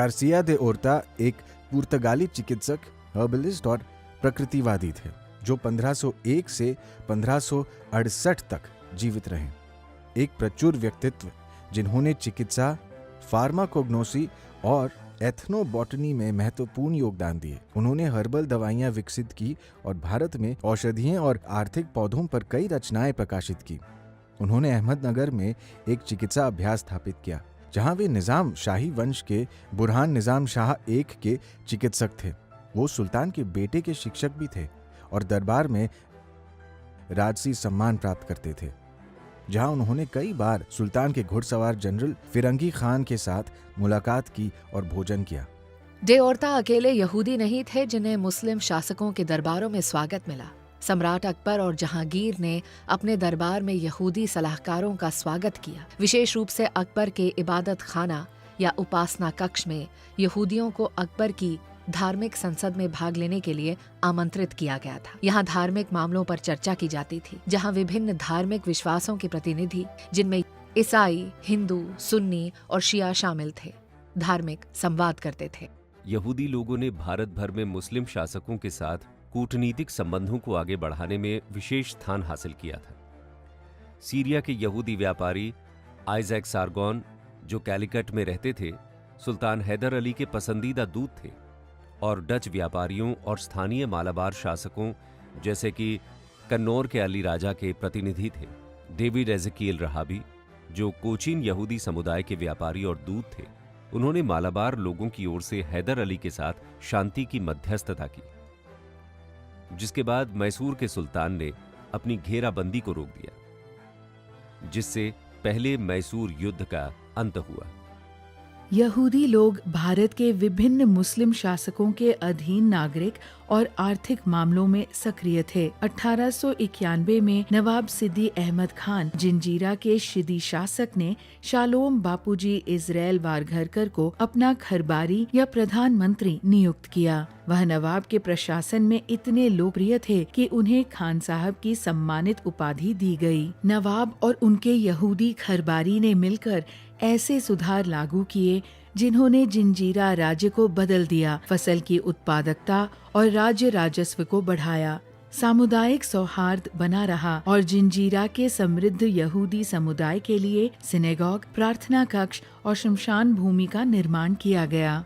Garcia दे ओर्ता एक पुर्तगाली चिकित्सक, हर्बलिस्ट और प्रकृतिवादी थे जो 1501 से 1568 तक जीवित रहे। एक प्रचुर व्यक्तित्व जिन्होंने चिकित्सा, फार्माकोग्नोसी और एथनोबॉटनी में महत्वपूर्ण योगदान दिए। उन्होंने हर्बल दवाइयां विकसित की और भारत में औषधीय और आर्थिक पौधों पर कई रचनाएं प्रकाशित की। उन्होंने अहमदनगर में एक चिकित्सा अभ्यास स्थापित किया, जहां वे निजाम शाही वंश के बुरहान निजाम शाह एक के चिकित्सक थे। वो सुल्तान के बेटे के शिक्षक भी थे और दरबार में राजसी सम्मान प्राप्त करते थे, जहां उन्होंने कई बार सुल्तान के घुड़सवार जनरल फिरंगी खान के साथ मुलाकात की और भोजन किया। डे ओर्ता अकेले यहूदी नहीं थे जिन्हें मुस्लिम शासकों के दरबारों में स्वागत मिला। सम्राट अकबर और जहांगीर ने अपने दरबार में यहूदी सलाहकारों का स्वागत किया। विशेष रूप से अकबर के इबादत खाना या उपासना कक्ष में यहूदियों को अकबर की धार्मिक संसद में भाग लेने के लिए आमंत्रित किया गया था। यहाँ धार्मिक मामलों पर चर्चा की जाती थी, जहाँ विभिन्न धार्मिक विश्वासों के प्रतिनिधि, जिनमें ईसाई, हिंदू, सुन्नी और शिया शामिल थे, धार्मिक संवाद करते थे। यहूदी लोगों ने भारत भर में मुस्लिम शासकों के साथ कूटनीतिक संबंधों को आगे बढ़ाने में विशेष स्थान हासिल किया था। सीरिया के यहूदी व्यापारी आइजैक सारगोन, जो कैलिकट में रहते थे, सुल्तान हैदर अली के पसंदीदा दूत थे और डच व्यापारियों और स्थानीय मालाबार शासकों जैसे कि कन्नौर के अली राजा के प्रतिनिधि थे। डेविड एज़ेकियल रहाबी, जो कोचीन यहूदी समुदाय के व्यापारी और दूत थे, उन्होंने मालाबार लोगों की ओर से हैदर अली के साथ शांति की मध्यस्थता की, जिसके बाद मैसूर के सुल्तान ने अपनी घेराबंदी को रोक दिया, जिससे पहले मैसूर युद्ध का अंत हुआ। यहूदी लोग भारत के विभिन्न मुस्लिम शासकों के अधीन नागरिक और आर्थिक मामलों में सक्रिय थे। 1891 में नवाब सिद्दी अहमद खान जिंजीरा के शिदी शासक ने शालोम बापूजी इजराइल वारघरकर को अपना खरबारी या प्रधानमंत्री नियुक्त किया। वह नवाब के प्रशासन में इतने लोकप्रिय थे कि उन्हें खान साहब की सम्मानित उपाधि दी गई। नवाब और उनके यहूदी खरबारी ने मिलकर ऐसे सुधार लागू किए जिन्होंने जिंजीरा राज्य को बदल दिया, फसल की उत्पादकता और राज्य राजस्व को बढ़ाया, सामुदायिक सौहार्द बना रहा और जिंजीरा के समृद्ध यहूदी समुदाय के लिए सिनेगॉग, प्रार्थना कक्ष और शमशान भूमि का निर्माण किया गया।